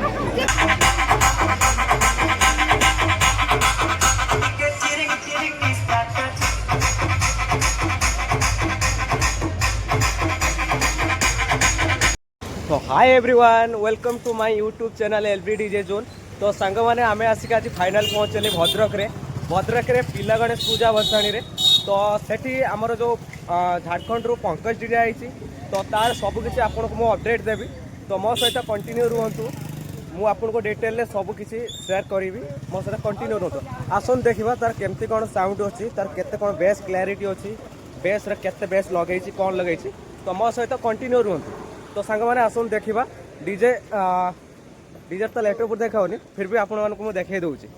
तो hi everyone, welcome to my YouTube channel LB DJ zone. तो song मैंने आम आसिक आज फाइनाल पहुँचले भद्रक रे पिला गणेश पूजा भसाणी रे। तो सेठी आमर जो झारखंड रु पंकज डीजे आई तो तार सबकि आपको मु अपडेट देवी। तो मो सहित कंटिन्यू रुहतु, मु आपको डिटेल सबकि सेयार करी। मो सहित कंटिन्यू रुहतु। आसन देखा तार केमती कौन साउंड अच्छी, तार केते कौन बेस क्लारिटी अच्छी, बेस रे केते बेस लगे कौन लगे। तो मो सहित कंटिन्यू रुहतु। तो सांग मैंने आसन देखा डीजे डीजे तो लैपटॉप देखाऊनी, फिर भी आपण मानक मु देखे दूची।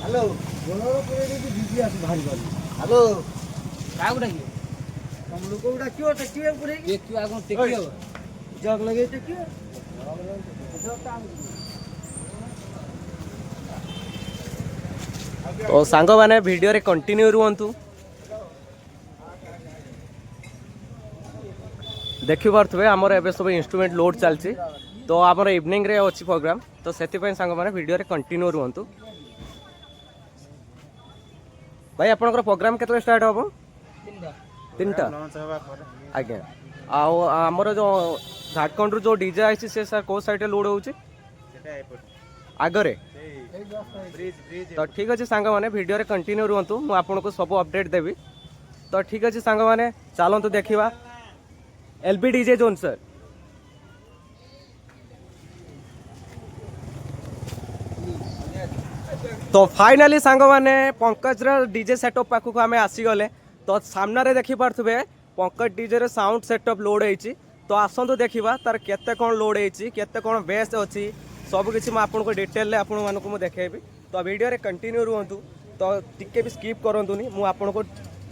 हेलो हेलो कागु डाकियो हम लोग को डाकियो टेकियो पुरे देखियो आगु टेकियो जग लगे टेकियो। तो सांग माने वीडियो रे कंटिन्यू रुहतु। देखि पारे आमर एवं सब इंस्ट्रूमेंट लोड चलती। तो आमर इवनिंग रे अच्छी प्रोग्राम, तो से सांग माने वीडियो रे कंटिन्यू रुहतु। भाई आपनकर प्रोग्राम केतले स्टार्ट होबो? 3टा आज्ञा। आमर जो झारखंड जो डीजे आई से सर को साइड लोड होउची आगरे। तो ठीक अच्छे सांग माने वीडियो रे कंटिन्यू रुहतु, मु आपनको सब अपडेट देवी। तो ठीक अच्छे सांग माने चलतु देखा एलबी डीजे जोन सर। तो फाइनाली सांग माने पंकज डीजे सेटअप पाखक आम आसीगले। तो सामने देखी पारे पंकज डीजे रे साउंड सेटअप लोड होती। तो आसतु देखा तार केते कौन लोड होती, केते कौन बेस अच्छी, सबकि आपको डिटेल आपण मानक मुझे देखेबी। तो वीडियो रे कंटिन्यू रुहतु। तो टिके भी स्किप करंतुनी, मु आपनको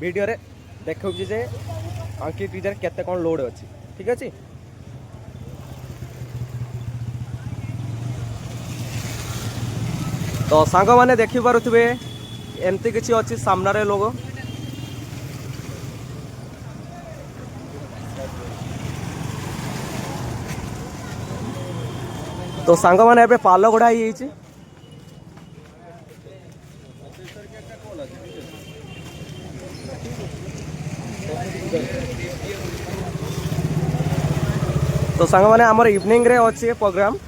वीडियो रे देखौची जे अंकित डीजे केते कौन लोड अच्छी। ठीक अच्छे। तो सांग माने देखि पारुथिबे एमती किछि अछि सामनारे लोगो। तो सांग माने एबे पालो गड़ा ही छी। तो सांग माने हमर इवनिंग रे अछि प्रोग्राम।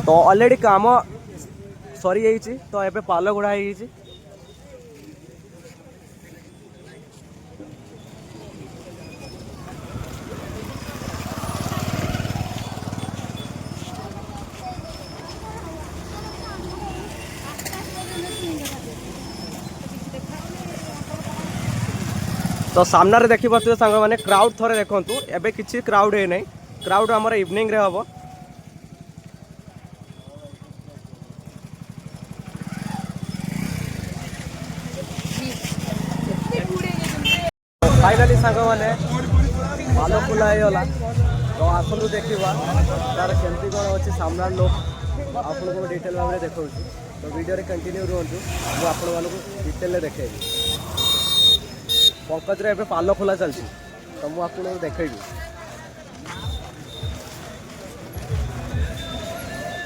तो ऑलरेडी काम सरी जाइए। तो एबे पाल गुड़ा हो। तो सामने रे देखि पारे सांग माने क्राउड थरे देखंतु। एबे किछि क्राउड है नहीं, क्राउड हमर इवनिंग रे हबो। फाइनाली सांग माने भालो खुला होगा। तो आसलू देखा तार केमती कौन अच्छे सामना लोग आपको डिटेल भाव में देखा। तो वीडियो रे कंटिन्यू रुहतु, मुझे आपण मानक डिटेल देखेबी। पंकज रे एबे पालो खोला चलती। तो मुझे आपको देखेबी।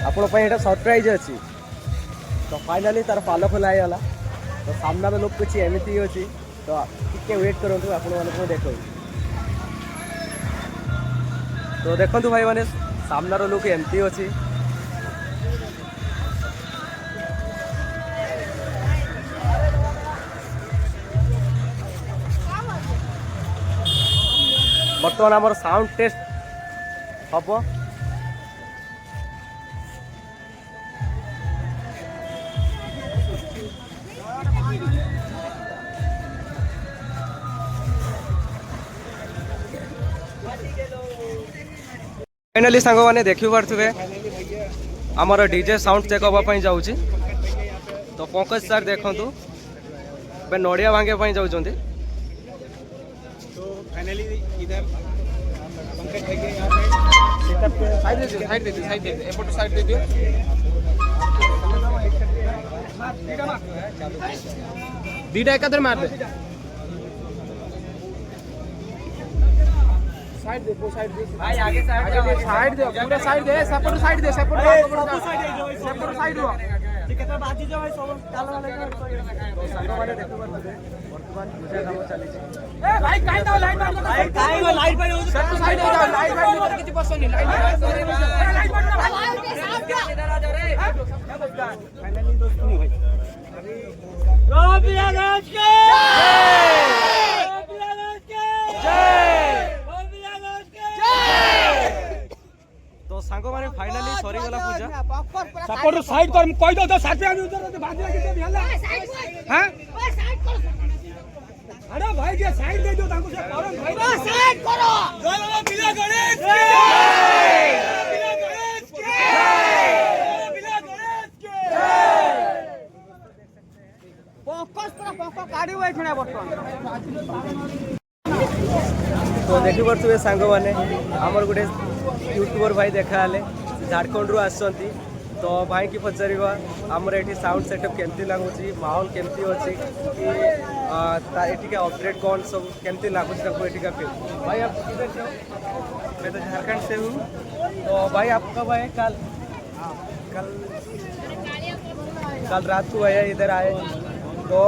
आपण सरप्राइज अच्छी। तो फाइनाली तार पालो खोला होगा। तो सामना लोग कुछ एमती अच्छी। तो टिके वेट करूँ आपको देखो। तो देखो भाई मैंने सामनार लुक एमती अच्छी। बर्तमान आमर साउंड टेस्ट हम। फाइनाली सांग मैंने देखी पारे आमर डीजे साउंड चेक हाँपाई जाऊँगी। तो पंकज सार देखु नड़िया भांगे जाऊँ। तो फाइनली इधर साइड दे दियो एपट साइड दे दियो दीटा एकाधर मार दे साइड दे भाई आगे साइड दे पूरा साइड दे सेपट साइड दे सेपट साइड हो केतना बाजी जो भाई सब ताला वाले तो संग माने देखो वर्तमान पूजा काम चलीछि ए भाई काई दो लाइट मार भाई काई वो लाइट भाई सेपट साइड हो जाओ लाइट भाई मोर किछि पसंद नहीं लाइट फाइनली दोस्त नहीं भाई गोपिया गणेश के जय गोपिया गणेश के जय गोपिया गणेश के जय तो सांगो माने फाइनली सरी गला पूजा सपोर्ट साइड कर कहि दो तो साथे आमी उधर बाजी लगे के भेला हां ओए साइड करो अरे भाई के साइड दे दो ताको से करम भाई साइड करो जय बाबा बिना गणेश के जय बिना गणेश के जय बिना गणेश के जय फोकस करो फोकस गाड़ी होय खणे बर्तन तो देखि परथुवे सांगो माने हमर गुटे यूट्यूबर भाई देखा हले झारखंड रु आसंती तो भाई की पचारिबा हमर एठी साउंड सेटअप केमती लागुची माहौल केमती अछि कि एठी के अपडेट कौन सब केमती लागुची तको एठी का फील भाई आप किधर से हो मैं तो झारखंड से हूँ तो भाई आपका भाई कल रात को भैया इधर आए तो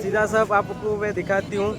सीधा सब आपको मैं दिखाती हूँ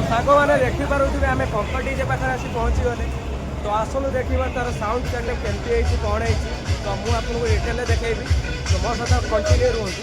सांग मैंने देखिपे आम कंकर डीजे पाखे आसी पहुँची गले तो आसलू देखा तार साउंड सिस्टम केमती कौन है तो मुझे आपको डिटेल देखेबी तो मो सहित कंटिन्यू रुहतु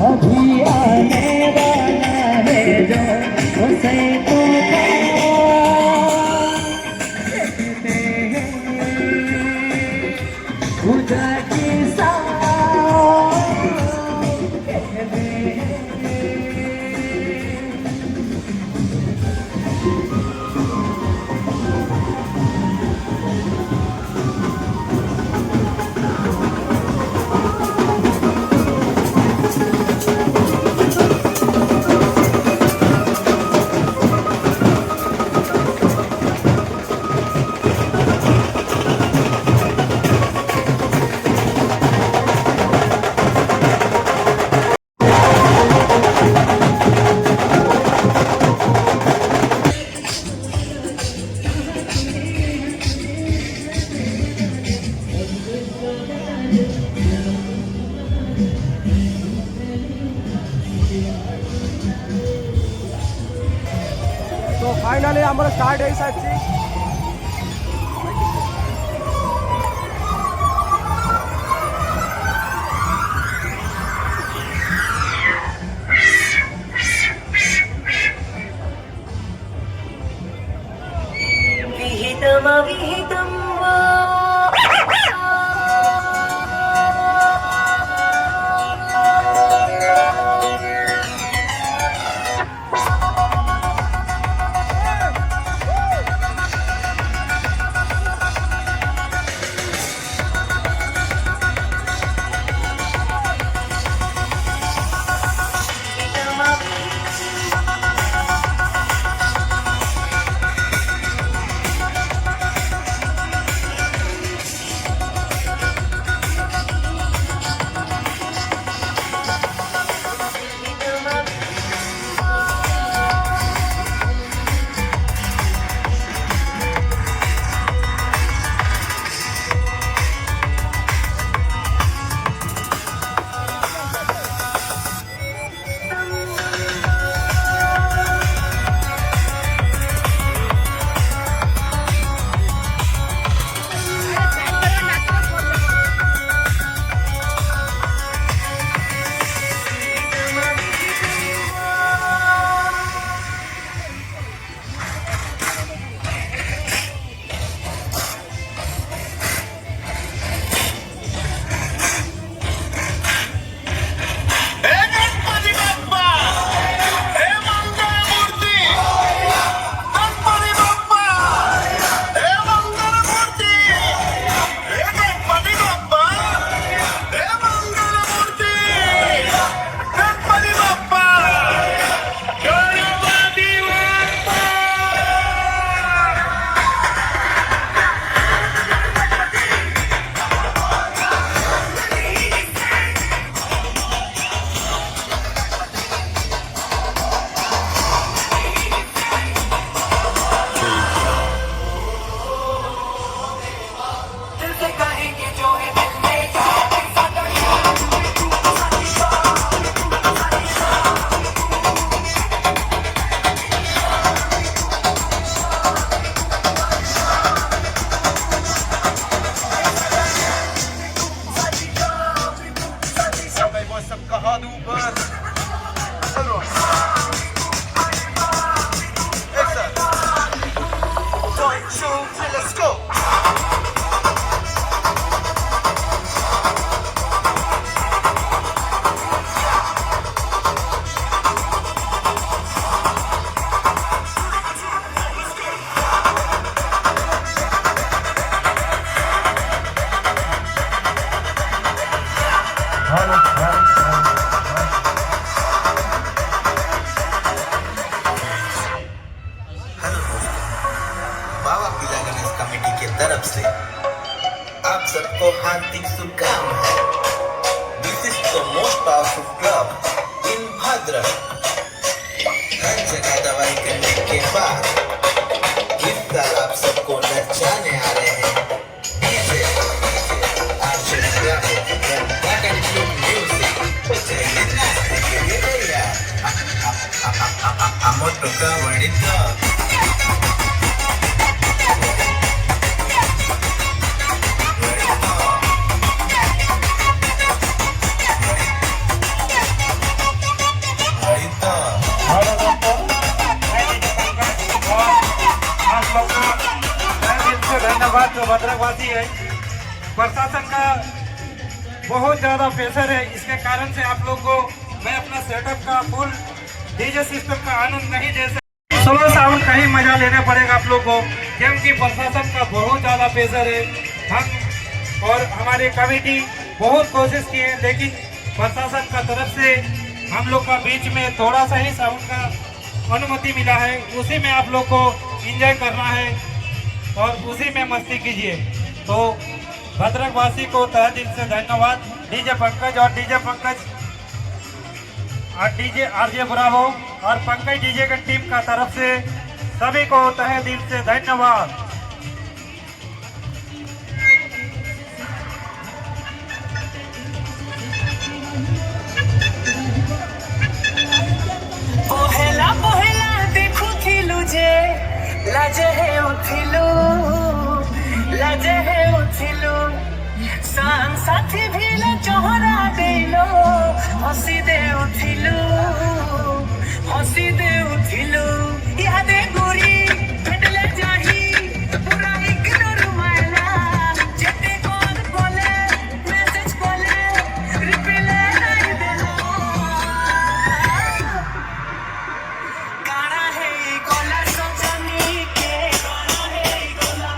अभी आने वाला है जो उसे तो कहते हैं पूजा की कहते हैं तो फाइनाली आमर स्टार्ट हो सारी विहितमविहितं वा तरफ से आप सबको हार्दिक शुभकामनाएं। This is the most powerful club in Bhadrak. हर जगह दवाई करने के बाद इस साल आप सबको नचाने आ रहे हैं DJ Archer graphic black and blue music. नाचने के लिए तैयार। Amoto Camarita. धन्यवाद जो भद्रकवासी है। प्रशासन का बहुत ज़्यादा प्रेशर है, इसके कारण से आप लोग को मैं अपना सेटअप का फुल डीजे सिस्टम का आनंद नहीं दे सकता। स्लो साउंड का ही मजा लेना पड़ेगा आप लोग को, क्योंकि प्रशासन का बहुत ज़्यादा प्रेशर है। हम और हमारी कमेटी बहुत कोशिश की है, लेकिन प्रशासन का तरफ से हम लोग का बीच में थोड़ा सा ही साउंड का अनुमति मिला है, उसी में आप लोग को एंजॉय करना है और उसी में मस्ती कीजिए। तो भद्रकवासी को तहे दिल से धन्यवाद। डीजे पंकज और डीजे पंकज और डीजे आरजे ब्रावो और पंकज डीजे की टीम का तरफ से सभी को तहे दिल से धन्यवाद। पहला पहला देखुथिलु जे लाजे हे उथिलु सान साथी भिले चोहरा देलो हसी दे उथिलु यादे गोरी भेटले जाही पूरा इग्नोर मायला जेते कोन बोले मैसेज बोले रिप्लाई नहीं देलो काड़ा है गोला सजनी के काड़ा है गोला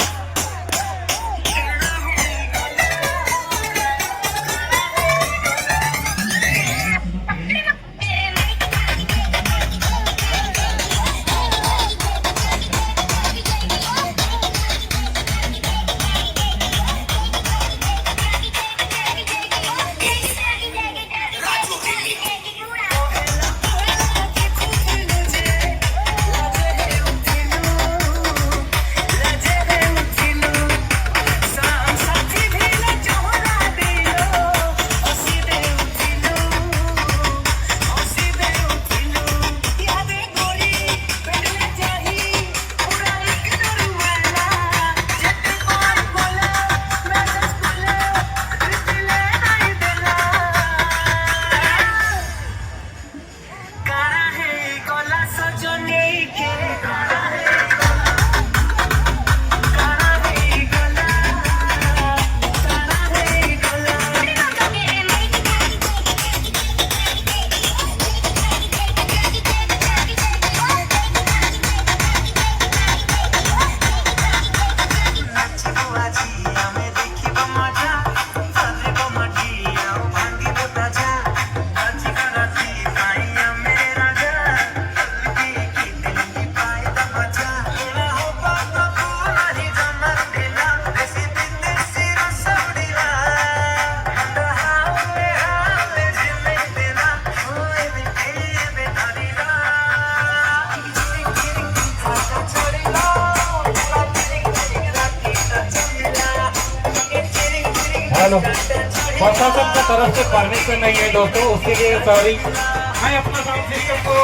हेलो, प्रशासन की तरफ से परमिशन नहीं है दोस्तों, उसके लिए सॉरी। मैं अपना साउंड सिस्टम को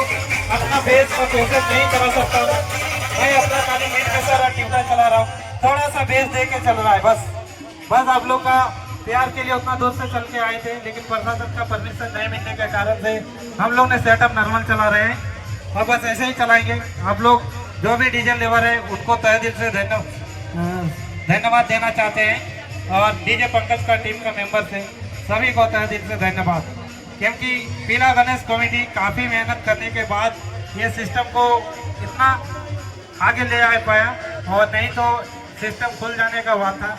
अपना बेस पर कोशिश नहीं करा सकता हूँ। मैं अपना खाली मिड में सारा ट्यूटर चला रहा हूँ, थोड़ा सा बेस दे के चल रहा है बस आप लोग का प्यार के लिए उतना दूर से चल के आए थे, लेकिन प्रशासन का परमिशन नहीं मिलने के कारण से हम लोग ने सेटअप नॉर्मल चला रहे हैं और बस ऐसे ही चलाएंगे। आप लोग जो भी डीजे लेवर है उनको तहे दिल से धन्यवाद देना चाहते हैं और डीजे पंकज का टीम का मेंबर से सभी को तहे दिल से धन्यवाद, क्योंकि पीला गणेश कमेटी काफ़ी मेहनत करने के बाद ये सिस्टम को इतना आगे ले आ पाया, और नहीं तो सिस्टम खुल जाने का हुआ था।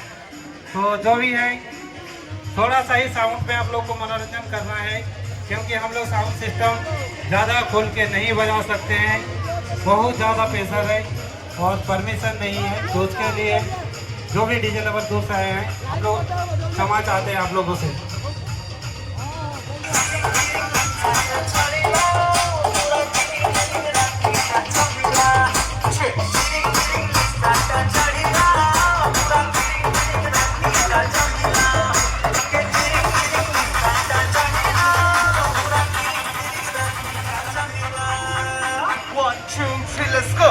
तो जो भी है थोड़ा सा ही साउंड पे आप लोग को मनोरंजन करना है, क्योंकि हम लोग साउंड सिस्टम ज़्यादा खोल के नहीं बजा सकते हैं, बहुत ज़्यादा प्रेशर है और परमिशन नहीं है। तो उसके लिए जो भी डीजे लवर दूर से आए हैं हम लोग क्षमा चाहते हैं आप लोगों से। let's go.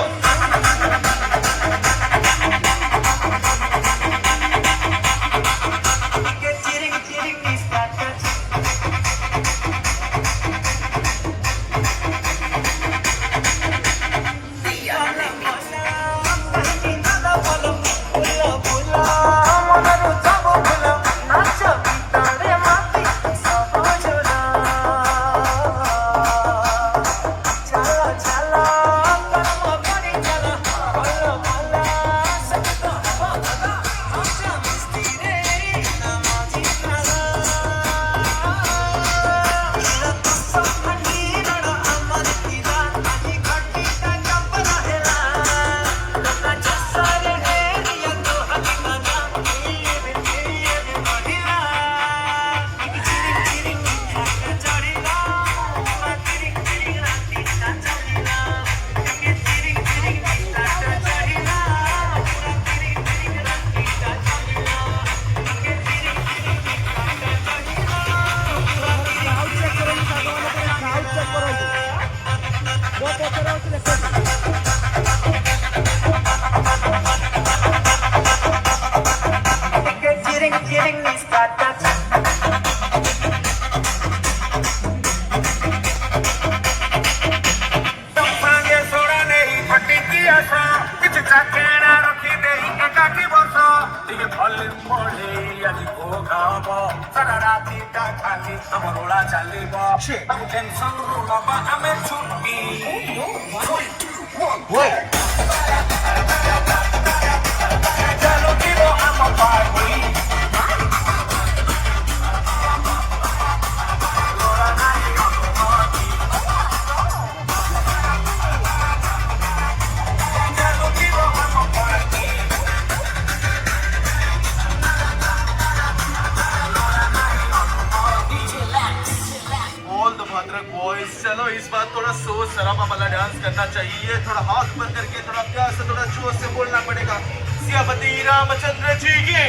All the Bhadrak boys, चलो इस बार थोड़ा सोच सराबा वाला डांस करना चाहिए, थोड़ा हाथ ऊपर करके थोड़ा प्यार से थोड़ा जोश से बोलना पड़ेगा। सियापति रामचंद्र जी की।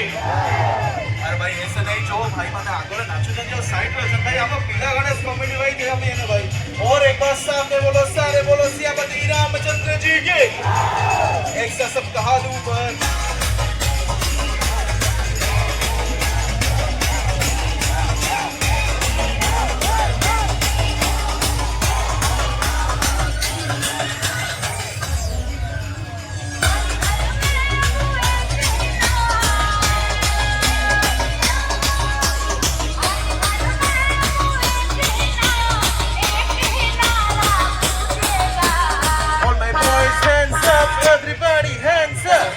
अरे भाई ऐसे नहीं जो भाई माने आगे नाचो जाओ साइड में चल भाई, हम पीला गणेश कॉमेडी भाई दे हम ये भाई। और एक बार सामने बोलो, सारे बोलो सियापति रामचंद्र जी की। एक सा सबका हाथ ऊपर। Everybody hands up.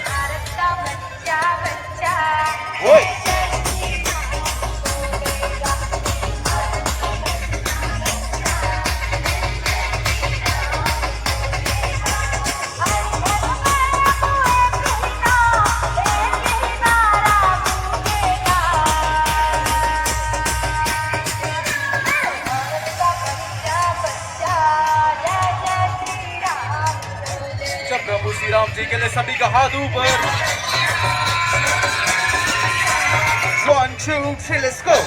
Oi. प्रभु श्री राम जी के लिए सभी का हाथ ऊपर। 1, 2, 3, let's go.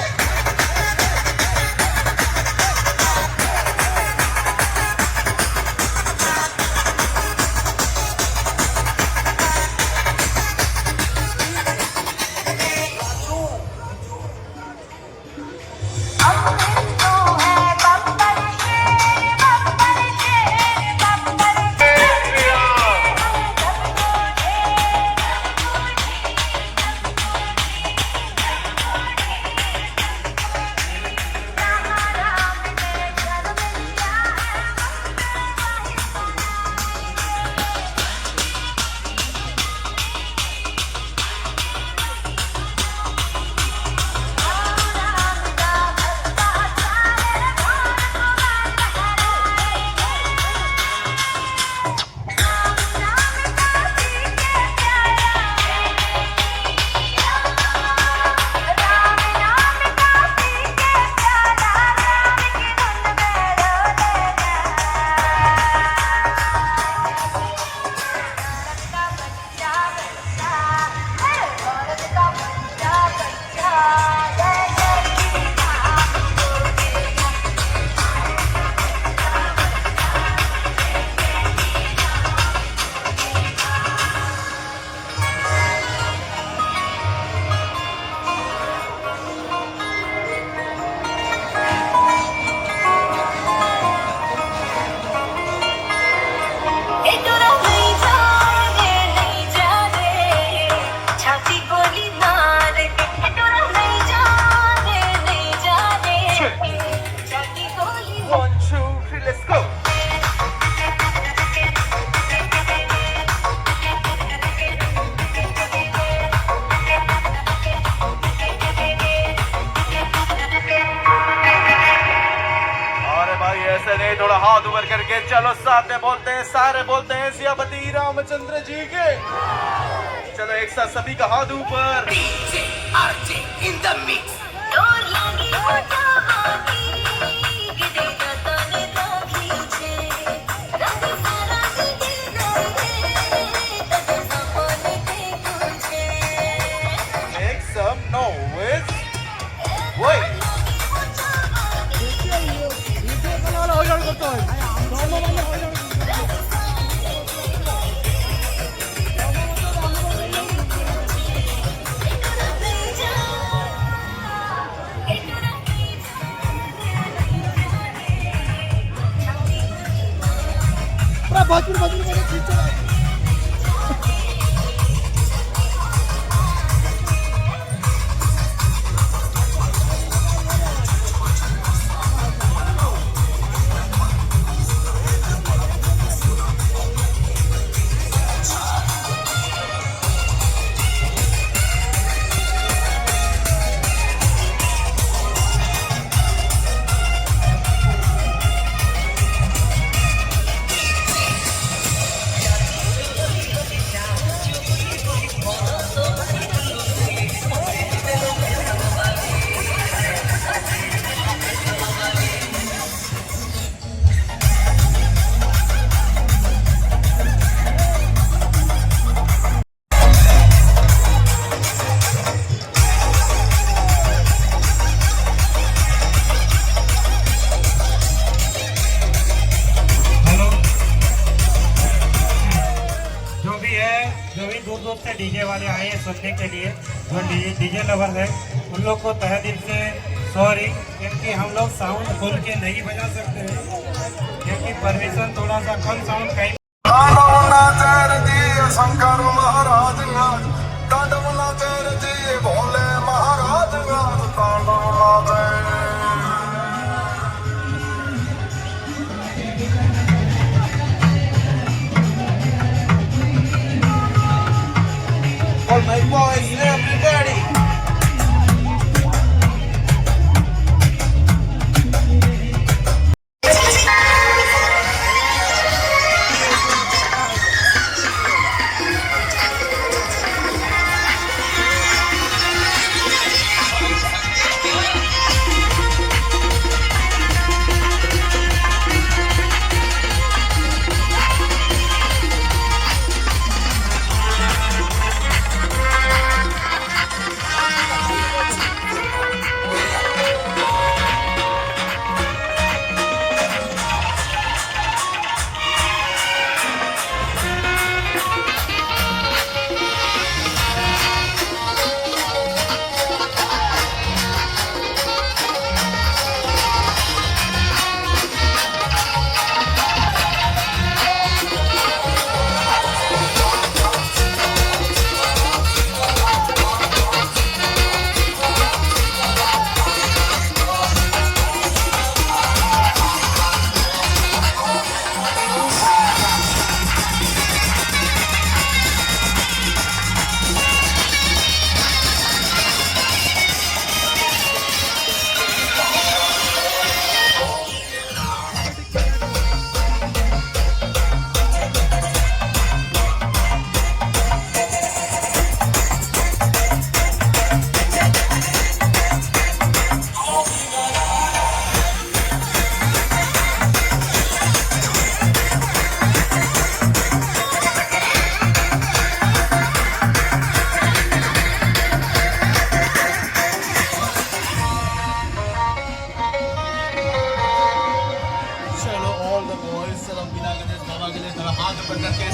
करके चलो साथ में बोलते हैं, सारे बोलते हैं सियापति रामचंद्र जी के। चलो एक साथ सभी का हाथ ऊपर। डोर लागी मोटावागी गिदे तने राखीचे रंग सारा दिल रोए तने सपने ते तुझे Make some noise. Wait. जो भी है, जो भी दूर दूर से डीजे वाले आए हैं सुनने के लिए, जो डीजे लवर है उन लोग को तहे दिल से सॉरी, क्योंकि हम लोग साउंड खोल के नहीं बजा सकते हैं, क्योंकि परमिशन थोड़ा सा कम साउंड कहीं शंकर महाराज भोले महाराज All my boys, everybody.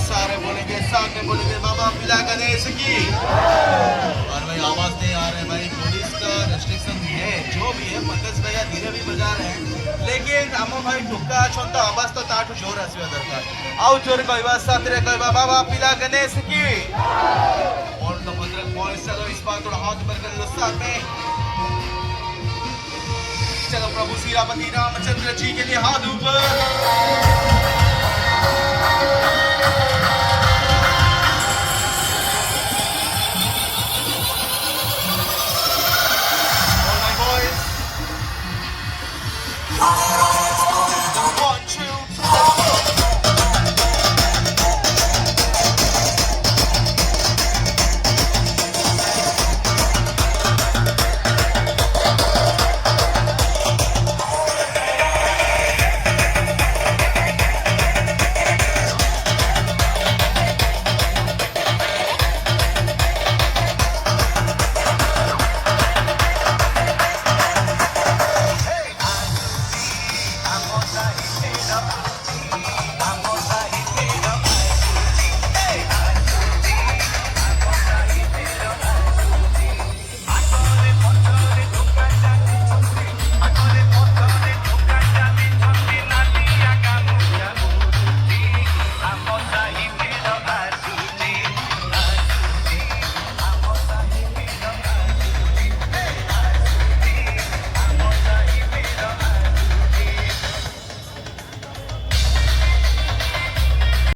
सारे बोलेंगे, साथ में बोलेंगे बाबा पिला गणेश की। और भाई आवाज नहीं आ रहे भाई, पुलिस का रेस्ट्रिक्शन है, जो भी है पंकज भैया धीरे भी बजा रहे हैं, लेकिन आम भाई टुका छंद आवाज तो ताठू जोर आसवा दरकार। आउ जोर कहवा साथ रे कहवा बाबा पिला गणेश की। और तो भद्रक बॉयज चलो इस बार थोड़ा हाथ ऊपर कर लो साथ में। चलो प्रभु श्री रामचंद्र जी के लिए हाथ ऊपर।